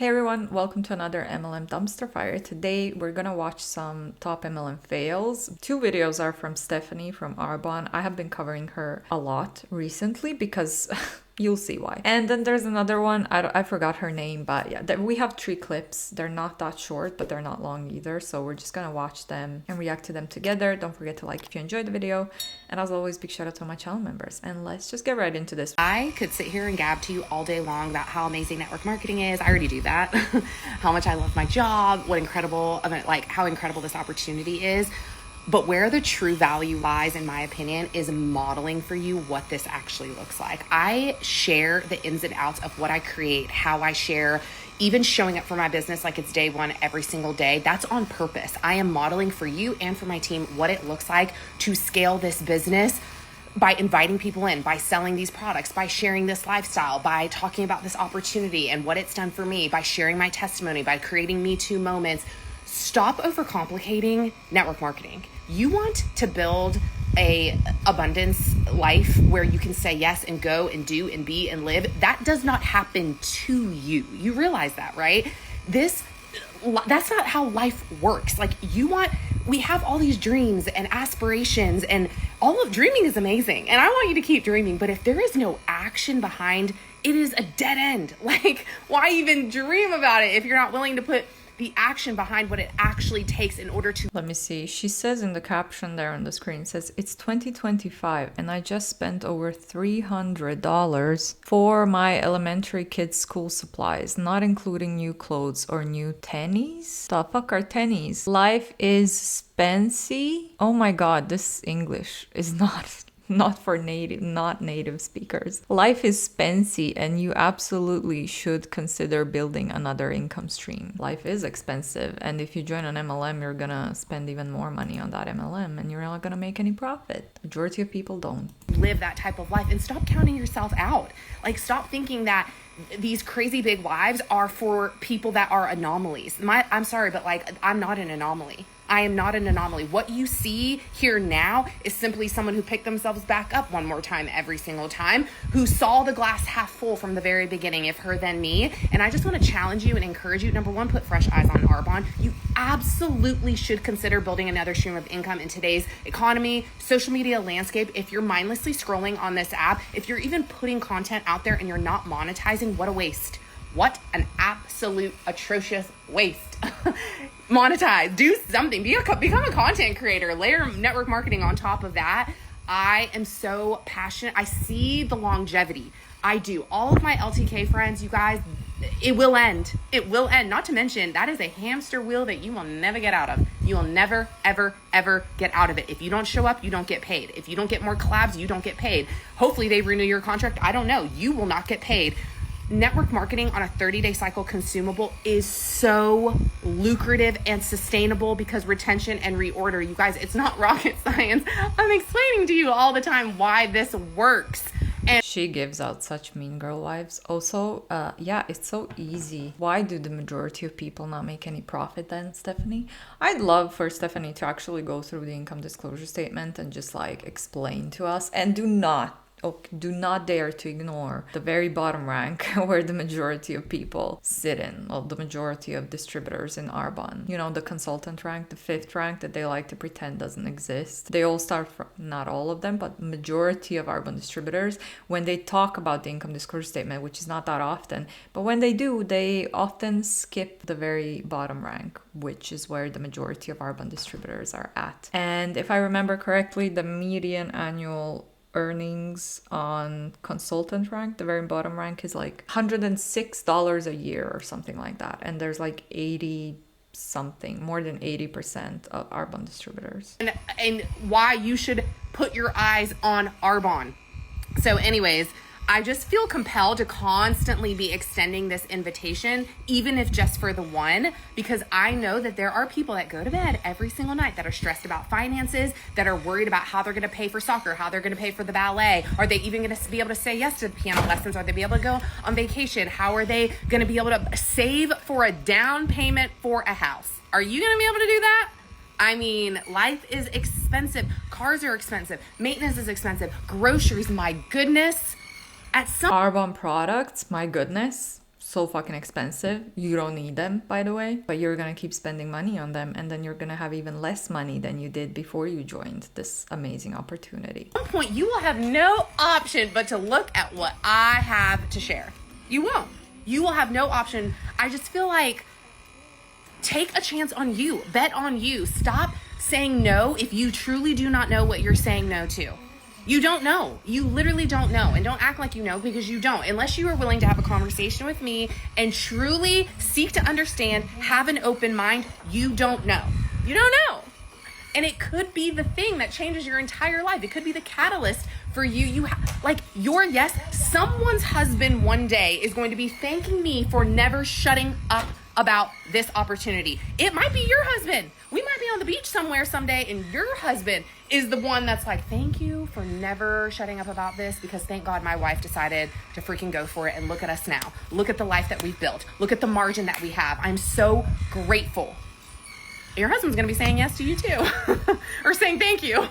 Hey everyone, welcome to another MLM dumpster fire. Today we're gonna watch some top MLM fails. Two videos are from Stephanie from Arbonne. I have been covering her a lot recently because you'll see why. And then there's another one, I forgot her name, but yeah, we have 3 clips. They're not that short, but they're not long either. So we're just gonna watch them and react to them together. Don't forget to like if you enjoyed the video. And as always, big shout out to my channel members. And let's just get right into this. I could sit here and gab to you all day long about how amazing network marketing is. I already do that. How much I love my job, what incredible, like how incredible this opportunity is. But where the true value lies, in my opinion, is modeling for you what this actually looks like. I share the ins and outs of what I create, how I share, even showing up for my business like it's day one every single day. That's on purpose. I am modeling for you and for my team what it looks like to scale this business by inviting people in, by selling these products, by sharing this lifestyle, by talking about this opportunity and what it's done for me, by sharing my testimony, by creating Me Too moments. Stop overcomplicating network marketing. You want to build a abundance life where you can say yes and go and do and be and live. That does not happen to you. You realize that, right? That's not how life works. Like we have all these dreams and aspirations, and all of dreaming is amazing. And I want you to keep dreaming, but if there is no action behind, it is a dead end. Like, why even dream about it if you're not willing to put the action behind what it actually takes in order to... Let me see. She says in the caption there on the screen, says, it's 2025 and I just spent over $300 for my elementary kids' school supplies, not including new clothes or new tennies. The fuck are tennies? Life is spency. Oh my god, this English is not for not native speakers. Life is spency and you absolutely should consider building another income stream. Life is expensive, and if you join an MLM, you're gonna spend even more money on that MLM and you're not gonna make any profit. Majority of people don't. Live that type of life and stop counting yourself out. Like, stop thinking that these crazy big lives are for people that are anomalies. I'm sorry, but like, I'm not an anomaly. I am not an anomaly. What you see here now is simply someone who picked themselves back up one more time every single time, who saw the glass half full from the very beginning, if her then me. And I just want to challenge you and encourage you. Number one, put fresh eyes on Arbonne. You absolutely should consider building another stream of income in today's economy, social media landscape. If you're mindlessly scrolling on this app, if you're even putting content out there and you're not monetizing, what a waste. What an absolute atrocious waste. Monetize, do something, become a content creator, layer network marketing on top of that. I am so passionate. I see the longevity. I do. All of my LTK friends, you guys, it will end. It will end. Not to mention, that is a hamster wheel that you will never get out of. You will never, ever, ever get out of it. If you don't show up, you don't get paid. If you don't get more collabs, you don't get paid. Hopefully they renew your contract. I don't know. You will not get paid. Network marketing on a 30-day cycle consumable is so lucrative and sustainable because retention and reorder, you guys, it's not rocket science. I'm explaining to you all the time why this works. And she gives out such mean girl vibes. Also, yeah, it's so easy. Why do the majority of people not make any profit then, Stephanie? I'd love for Stephanie to actually go through the income disclosure statement and just like explain to us. And do not dare to ignore the very bottom rank where the majority of people sit in, well, the majority of distributors in Arbonne. You know, the consultant rank, the 5th rank that they like to pretend doesn't exist. They all start from, not all of them, but majority of Arbonne distributors, when they talk about the income disclosure statement, which is not that often, but when they do, they often skip the very bottom rank, which is where the majority of Arbonne distributors are at. And if I remember correctly, the median annual earnings on consultant rank, the very bottom rank, is like $106 a year or something like that, and there's like 80 something, more than 80% of Arbonne distributors. And why you should put your eyes on Arbonne. So anyways, I just feel compelled to constantly be extending this invitation, even if just for the one, because I know that there are people that go to bed every single night that are stressed about finances, that are worried about how they're going to pay for soccer, how they're going to pay for the ballet. Are they even going to be able to say yes to the piano lessons? Are they be able to go on vacation? How are they going to be able to save for a down payment for a house? Are you going to be able to do that? I mean, life is expensive. Cars are expensive. Maintenance is expensive. Groceries, my goodness. Arbonne products, my goodness, so fucking expensive. You don't need them, by the way, but you're gonna keep spending money on them, and then you're gonna have even less money than you did before you joined this amazing opportunity. At one point, you will have no option but to look at what I have to share. You won't. You will have no option. I just feel like take a chance on you. Bet on you. Stop saying no if you truly do not know what you're saying no to. You don't know. You literally don't know. And don't act like you know, because you don't. Unless you are willing to have a conversation with me and truly seek to understand, have an open mind, you don't know. You don't know. And it could be the thing that changes your entire life. It could be the catalyst for you. Someone's husband one day is going to be thanking me for never shutting up about this opportunity. It might be your husband. We might be on the beach somewhere someday, and your husband is the one that's like, thank you for never shutting up about this, because thank God my wife decided to freaking go for it. And look at us now. Look at the life that we've built. Look at the margin that we have. I'm so grateful. Your husband's going to be saying yes to you too. Or saying thank you.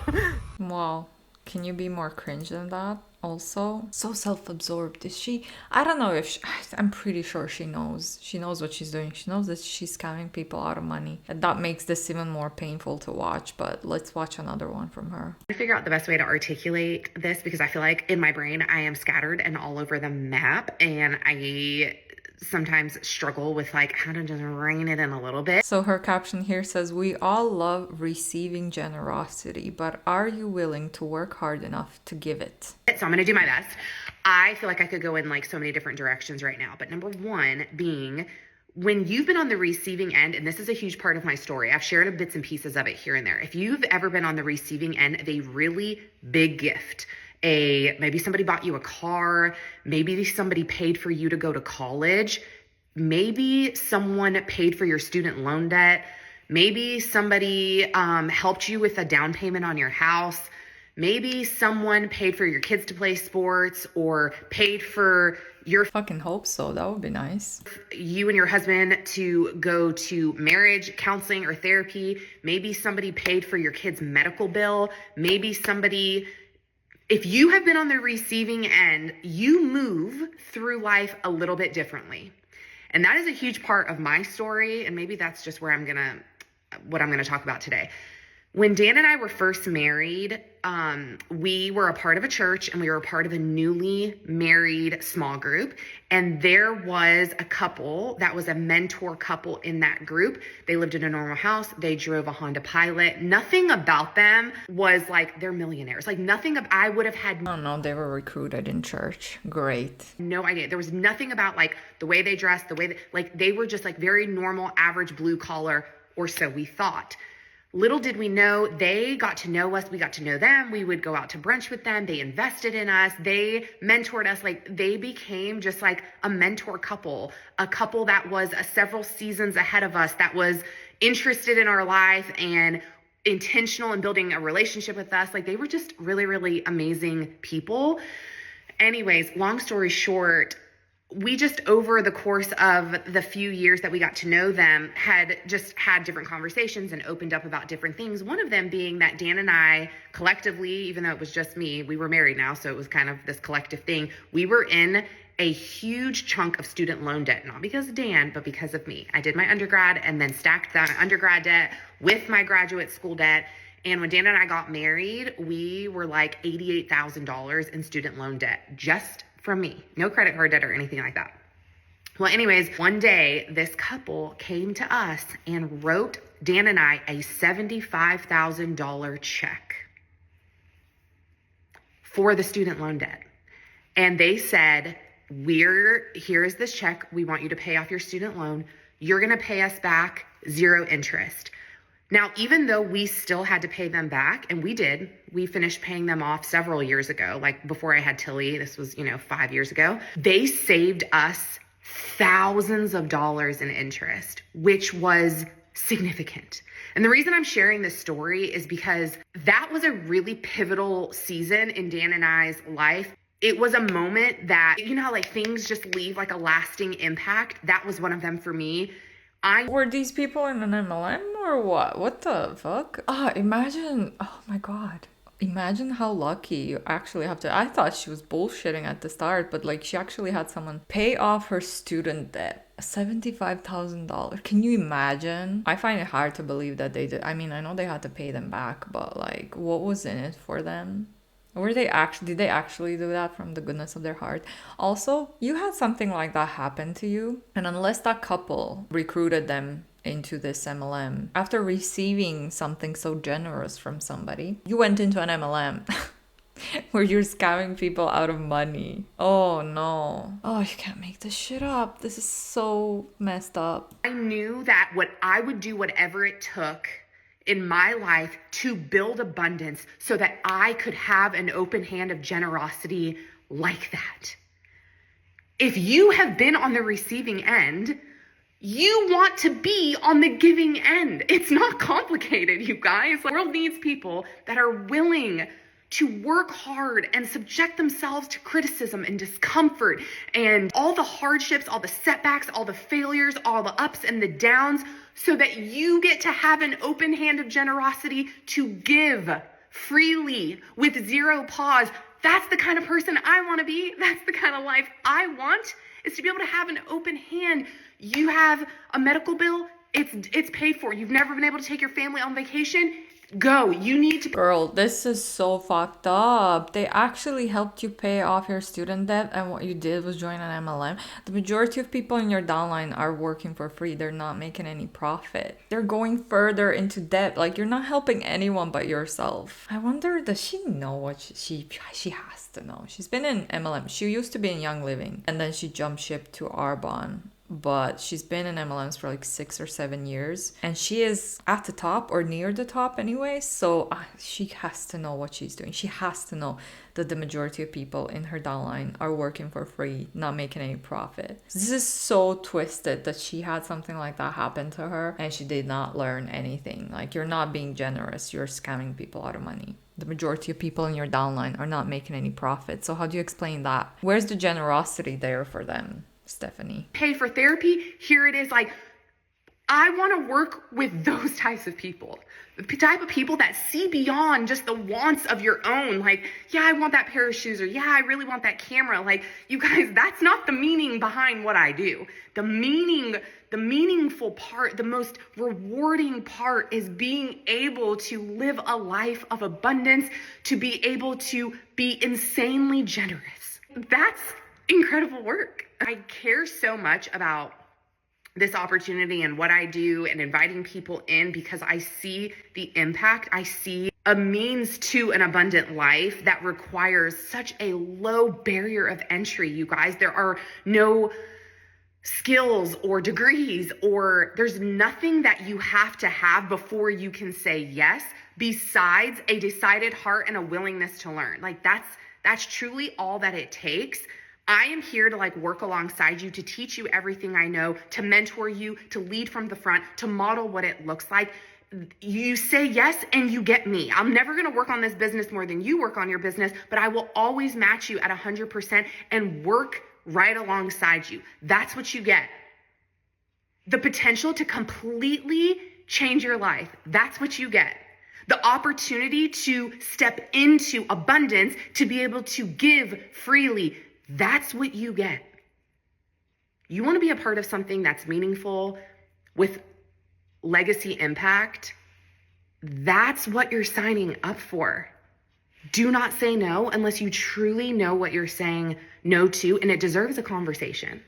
Wow. Can you be more cringe than that? Also, so self-absorbed is she. I don't know if I'm pretty sure she knows what she's doing. She knows that she's scamming people out of money, and that makes this even more painful to watch. But let's watch another one from her. I figure out the best way to articulate this, because I feel like in my brain I am scattered and all over the map, and I sometimes struggle with like how to just rein it in a little bit. So her caption here says, we all love receiving generosity, but are you willing to work hard enough to give it? So I'm going to do my best. I feel like I could go in like so many different directions right now, but number one being, when you've been on the receiving end, and this is a huge part of my story, I've shared bits and pieces of it here and there. If you've ever been on the receiving end of a really big gift, maybe somebody bought you a car, maybe somebody paid for you to go to college, maybe someone paid for your student loan debt, maybe somebody helped you with a down payment on your house, maybe someone paid for your kids to play sports, or paid for your fucking hope so. That would be nice. You and your husband to go to marriage counseling or therapy. Maybe somebody paid for your kid's medical bill. Maybe somebody... If you have been on the receiving end, you move through life a little bit differently. And that is a huge part of my story. And maybe that's just what I'm going to talk about today. When Dan and I were first married, we were a part of a church, and we were a part of a newly married small group. And there was a couple that was a mentor couple in that group. They lived in a normal house. They drove a Honda Pilot. Nothing about them was like they're millionaires. Like I would have had. Oh no, they were recruited in church. Great. No idea. There was nothing about like the way they dressed, they were just like very normal, average blue collar, or so we thought. Little did we know, they got to know us. We got to know them. We would go out to brunch with them. They invested in us. They mentored us. Like, they became just like a mentor couple, a couple that was several seasons ahead of us, that was interested in our life and intentional in building a relationship with us. Like, they were just really, really amazing people. Anyways, long story short, we just, over the course of the few years that we got to know them, had just had different conversations and opened up about different things. One of them being that Dan and I collectively, even though it was just me, we were married now, so it was kind of this collective thing. We were in a huge chunk of student loan debt, not because of Dan, but because of me. I did my undergrad and then stacked that undergrad debt with my graduate school debt. And when Dan and I got married, we were like $88,000 in student loan debt, just from me. No credit card debt or anything like that. Well, anyways, one day this couple came to us and wrote Dan and I a $75,000 check for the student loan debt. And they said, here's this check. We want you to pay off your student loan. You're going to pay us back 0 interest. Now, even though we still had to pay them back, and we did, we finished paying them off several years ago, like before I had Tilly, this was, 5 years ago, they saved us thousands of dollars in interest, which was significant. And the reason I'm sharing this story is because that was a really pivotal season in Dan and I's life. It was a moment that, how like things just leave like a lasting impact. That was one of them for me. Were these people in an MLM or what? What the fuck? Imagine, oh my God. Imagine how lucky you actually have to. I thought she was bullshitting at the start, but like she actually had someone pay off her student debt. $75,000. Can you imagine? I find it hard to believe that they did. I mean, I know they had to pay them back, but like, what was in it for them? Were they actually, did they actually do that from the goodness of their heart? Also, you had something like that happen to you, and unless that couple recruited them into this MLM, after receiving something so generous from somebody, you went into an MLM where you're scamming people out of money. Oh no. Oh, you can't make this shit up. This is so messed up. I knew that what I would do whatever it took in my life to build abundance so that I could have an open hand of generosity like that. If you have been on the receiving end, you want to be on the giving end. It's not complicated, you guys. The world needs people that are willing to work hard and subject themselves to criticism and discomfort and all the hardships, all the setbacks, all the failures, all the ups and the downs, so that you get to have an open hand of generosity to give freely with zero pause. That's the kind of person I want to be. That's the kind of life I want, is to be able to have an open hand. You have a medical bill, it's paid for. You've never been able to take your family on vacation, go. You need to. Girl, this is so fucked up. They actually helped you pay off your student debt, and what you did was join an MLM. The majority of people in your downline are working for free. They're not making any profit. They're going further into debt. Like, you're not helping anyone but yourself. I wonder, does she know what she has to know? She's been in MLM. She used to be in Young Living, and then she jumped ship to Arbonne. But she's been in MLMs for like 6 or 7 years, and she is at the top or near the top anyway. So she has to know what she's doing. She has to know that the majority of people in her downline are working for free, not making any profit. This is so twisted that she had something like that happen to her and she did not learn anything. Like, you're not being generous, you're scamming people out of money. The majority of people in your downline are not making any profit. So how do you explain that? Where's the generosity there for them, Stephanie? Pay for therapy, here it is. Like, I want to work with those types of people, the type of people that see beyond just the wants of your own. Like, yeah, I want that pair of shoes, or yeah, I really want that camera. Like, you guys, that's not the meaning behind what I do. The meaningful part, the most rewarding part, is being able to live a life of abundance, to be able to be insanely generous. That's incredible work. I care so much about this opportunity and what I do and inviting people in because I see the impact. I see a means to an abundant life that requires such a low barrier of entry, you guys. There are no skills or degrees, or there's nothing that you have to have before you can say yes, besides a decided heart and a willingness to learn. Like, that's truly all that it takes. I am here to work alongside you, to teach you everything I know, to mentor you, to lead from the front, to model what it looks like. You say yes and you get me. I'm never going to work on this business more than you work on your business, but I will always match you at 100% and work right alongside you. That's what you get. The potential to completely change your life. That's what you get. The opportunity to step into abundance, to be able to give freely. That's what you get. You want to be a part of something that's meaningful with legacy impact? That's what you're signing up for. Do not say no unless you truly know what you're saying no to, and it deserves a conversation.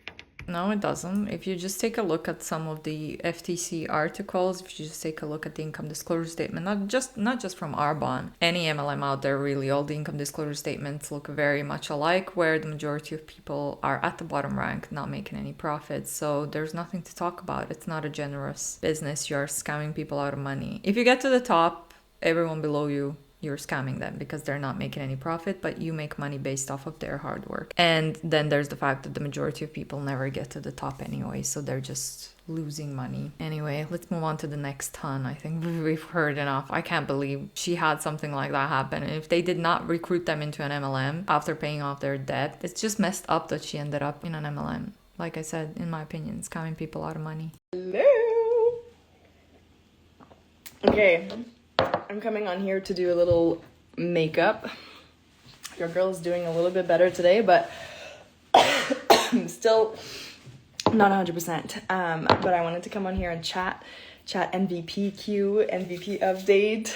No, it doesn't. If you just take a look at some of the FTC articles, if you just take a look at the income disclosure statement, not just from Arbonne, any MLM out there, really, all the income disclosure statements look very much alike, where the majority of people are at the bottom rank, not making any profits. So there's nothing to talk about. It's not a generous business. You're scamming people out of money. If you get to the top, everyone below you, you're scamming them because they're not making any profit, but you make money based off of their hard work. And then there's the fact that the majority of people never get to the top anyway, so they're just losing money. Anyway, let's move on to the next ton. I think we've heard enough. I can't believe she had something like that happen. And if they did not recruit them into an MLM after paying off their debt, it's just messed up that she ended up in an MLM. Like I said, in my opinion, scamming people out of money. Hello. Okay. I'm coming on here to do a little makeup. Your girl is doing a little bit better today, but still not 100%. But I wanted to come on here and chat MVP update.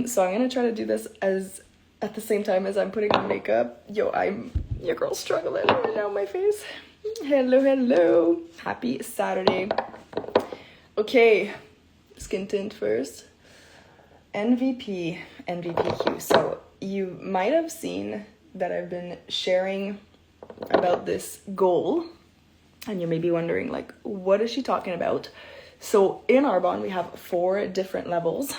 So I'm gonna try to do this as at the same time as I'm putting on makeup. Your girl's struggling right now on my face. Hello. Happy Saturday. Okay, skin tint first. MVPQ. So you might have seen that I've been sharing about this goal, and you may be wondering, like, what is she talking about? So in Arbonne, we have 4 different levels.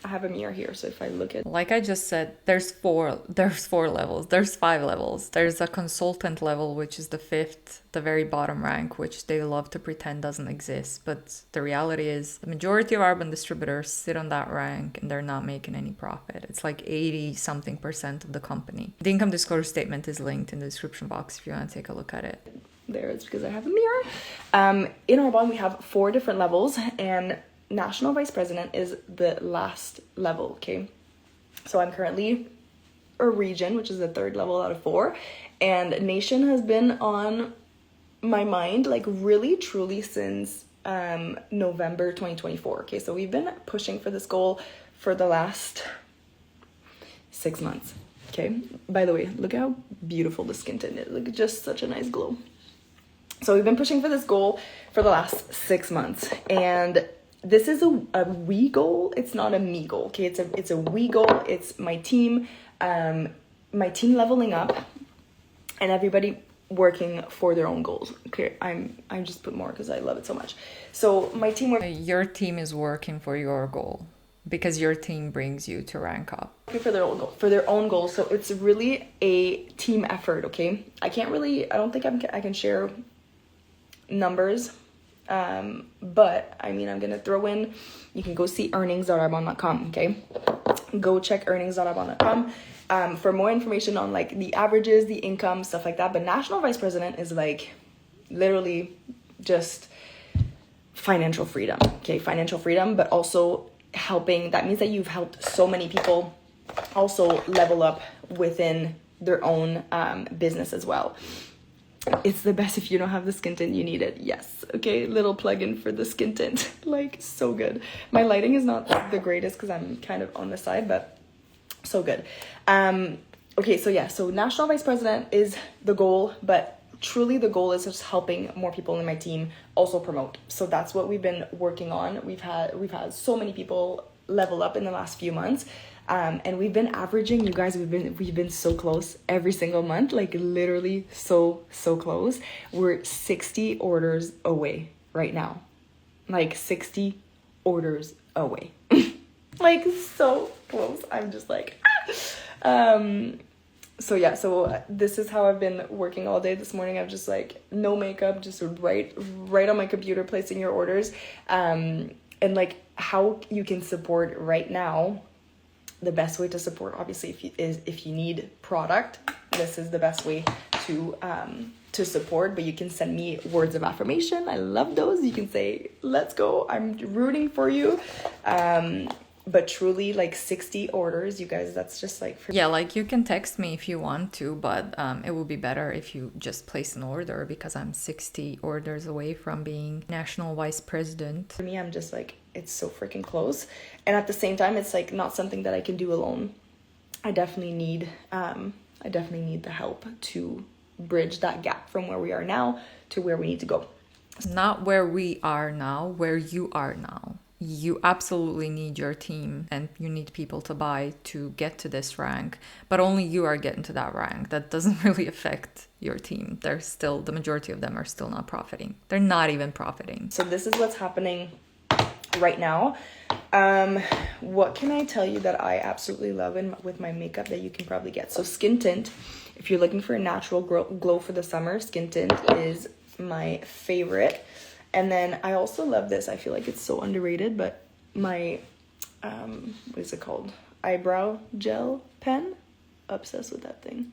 I have a mirror here, so if I look at... Like I just said, there's four levels. There's 5 levels. There's a consultant level, which is the 5th, the very bottom rank, which they love to pretend doesn't exist. But the reality is the majority of Arbonne distributors sit on that rank and they're not making any profit. It's like 80-something% of the company. The income disclosure statement is linked in the description box if you want to take a look at it. There, it's because I have a mirror. In Arbonne, we have 4 different levels, and National Vice President is the last level, okay? So I'm currently a region, which is the 3rd level out of 4, and Nation has been on my mind, like, really, truly since November 2024, okay? So we've been pushing for this goal for the last 6 months, okay? By the way, look how beautiful the skin tint is. Look, just such a nice glow. So we've been pushing for this goal for the last 6 months, and this is a we goal. It's not a me goal, okay? It's a we goal. It's my team leveling up, and everybody working for their own goals. Okay, I just put more because I love it so much. So my team Your team is working for your goal because your team brings you to rank up. For their own goal. So it's really a team effort. Okay, I don't think I can share numbers. But I mean, I'm gonna throw in, you can go see earnings.arbonne.com, okay? Go check earnings.arbonne.com for more information on like the averages, the income, stuff like that. But National Vice President is like literally just financial freedom, okay? Financial freedom, but also helping. That means that you've helped so many people also level up within their own business as well. It's the best. If you don't have the skin tint, you need it. Yes. Okay. Little plug-in for the skin tint. Like, so good. My lighting is not the greatest because I'm kind of on the side, but so good. Okay. So yeah. So National Vice President is the goal, but truly the goal is just helping more people in my team also promote. So that's what we've been working on. We've had so many people level up in the last few months. And we've been averaging, you guys, we've been so close every single month, like literally so close. We're 60 orders away right now. Like 60 orders away. Like so close. I'm just like, so yeah, so this is how I've been working all day this morning. I'm just like, no makeup, just right on my computer, placing your orders. And like how you can support right now. The best way to support, obviously, if you need product, this is the best way to support. But you can send me words of affirmation. I love those. You can say, let's go, I'm rooting for you. But truly, like 60 orders, you guys, that's just like... Yeah, like you can text me if you want to, but it would be better if you just place an order because I'm 60 orders away from being National Vice President. For me, I'm just like, it's so freaking close. And at the same time, it's like not something that I can do alone. I definitely need the help to bridge that gap from where we are now to where we need to go. Not where we are now, where you are now. You absolutely need your team and you need people to buy to get to this rank, but only you are getting to that rank. That doesn't really affect your team. The majority of them are still not profiting. They're not even profiting. So this is what's happening right now. What can I tell you that I absolutely love with my makeup that you can probably get? So skin tint, if you're looking for a natural glow for the summer, skin tint is my favorite. And then I also love this. I feel like it's so underrated, but my, what is it called? Eyebrow gel pen. Obsessed with that thing.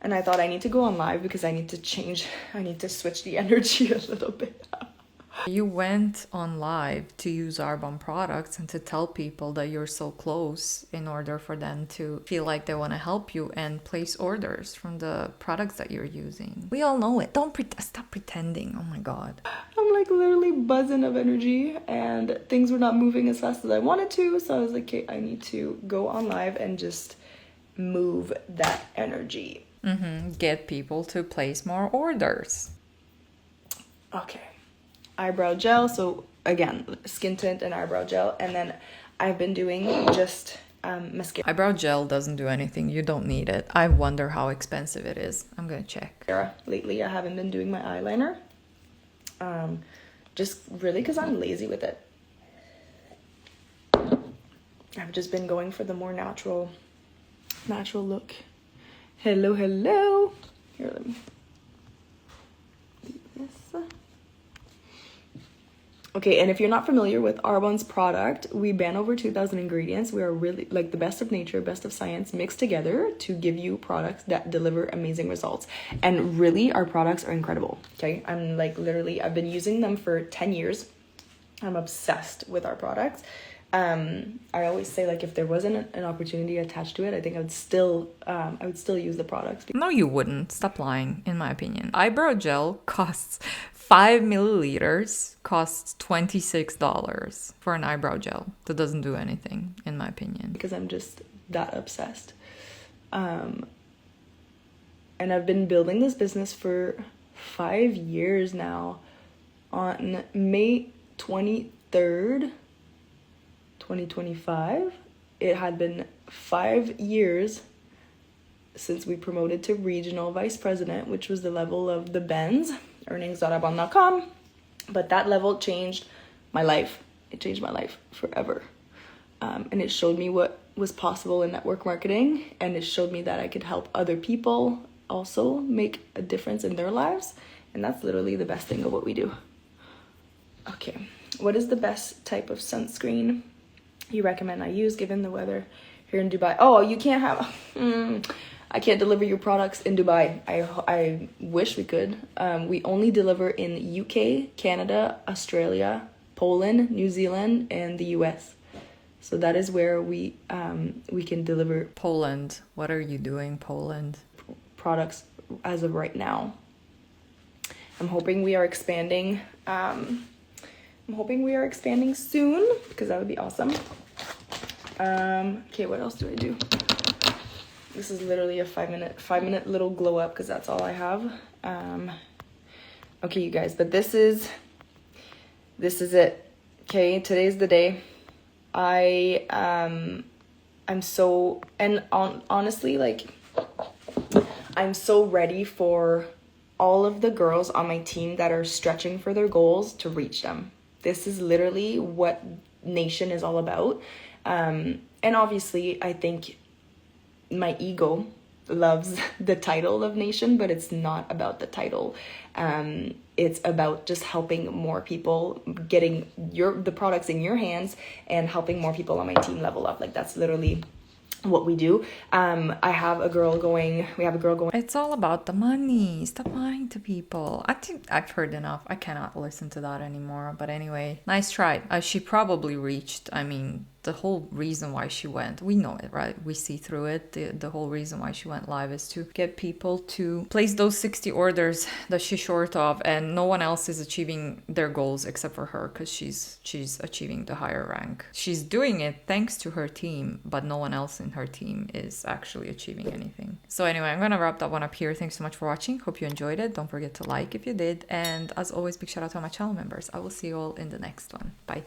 And I thought I need to go on live because I need to switch the energy a little bit. You went on live to use Arbonne products and to tell people that you're so close in order for them to feel like they want to help you and place orders from the products that you're using. We all know it. Don't stop pretending. Oh my God. I'm like literally buzzing of energy and things were not moving as fast as I wanted to. So I was like, okay, I need to go on live and just move that energy. Get people to place more orders. Okay. Eyebrow gel. So again, skin tint and eyebrow gel. And then I've been doing just mascara. Eyebrow gel doesn't do anything. You don't need it. I wonder how expensive it is. I'm gonna check. Lately, I haven't been doing my eyeliner. Just really because I'm lazy with it. I've just been going for the more natural look. Hello. Here, let me do this. Okay, and if you're not familiar with Arbonne's product, we ban over 2,000 ingredients. We are really like the best of nature, best of science mixed together to give you products that deliver amazing results. And really, our products are incredible, okay? I'm like literally, I've been using them for 10 years. I'm obsessed with our products. I always say like if there wasn't an opportunity attached to it, I think I would still use the products. No, you wouldn't. Stop lying, in my opinion. Eyebrow gel costs 5 milliliters, costs $26 for an eyebrow gel. That doesn't do anything, in my opinion. Because I'm just that obsessed. And I've been building this business for 5 years now. On May 23rd, 2025, it had been 5 years since we promoted to regional vice president, which was the level of the Benz, earnings.arbonne.com. But that level changed my life. It changed my life forever. And it showed me what was possible in network marketing. And it showed me that I could help other people also make a difference in their lives. And that's literally the best thing of what we do. Okay, what is the best type of sunscreen you recommend I use given the weather here in Dubai? Oh, you can't have... I can't deliver your products in Dubai. I wish we could. We only deliver in UK, Canada, Australia, Poland, New Zealand, and the US. So that is where we can deliver Poland. What are you doing, Poland? Products as of right now. I'm hoping we are expanding. I'm hoping we are expanding soon because that would be awesome. Okay, what else do I do? This is literally a 5 minute little glow up because that's all I have. Okay, you guys, but this is it. Okay, today's the day. I'm so, and honestly, like, I'm so ready for all of the girls on my team that are stretching for their goals to reach them. This is literally what Nation is all about. And obviously, I think my ego loves the title of Nation, but it's not about the title. It's about just helping more people, getting the products in your hands and helping more people on my team level up. Like, that's literally what we do. We have a girl going. It's all about the money. Stop lying to people. I think I've heard enough. I cannot listen to that anymore. But anyway, nice try. She probably reached, the whole reason why she went, we know it, right? We see through it. The whole reason why she went live is to get people to place those 60 orders that she's short of, and no one else is achieving their goals except for her, because she's achieving the higher rank. She's doing it thanks to her team, but no one else in her team is actually achieving anything. So anyway, I'm gonna wrap that one up here. Thanks so much for watching. Hope you enjoyed it. Don't forget to like if you did, and as always, big shout out to all my channel members. I will see you all in the next one. Bye.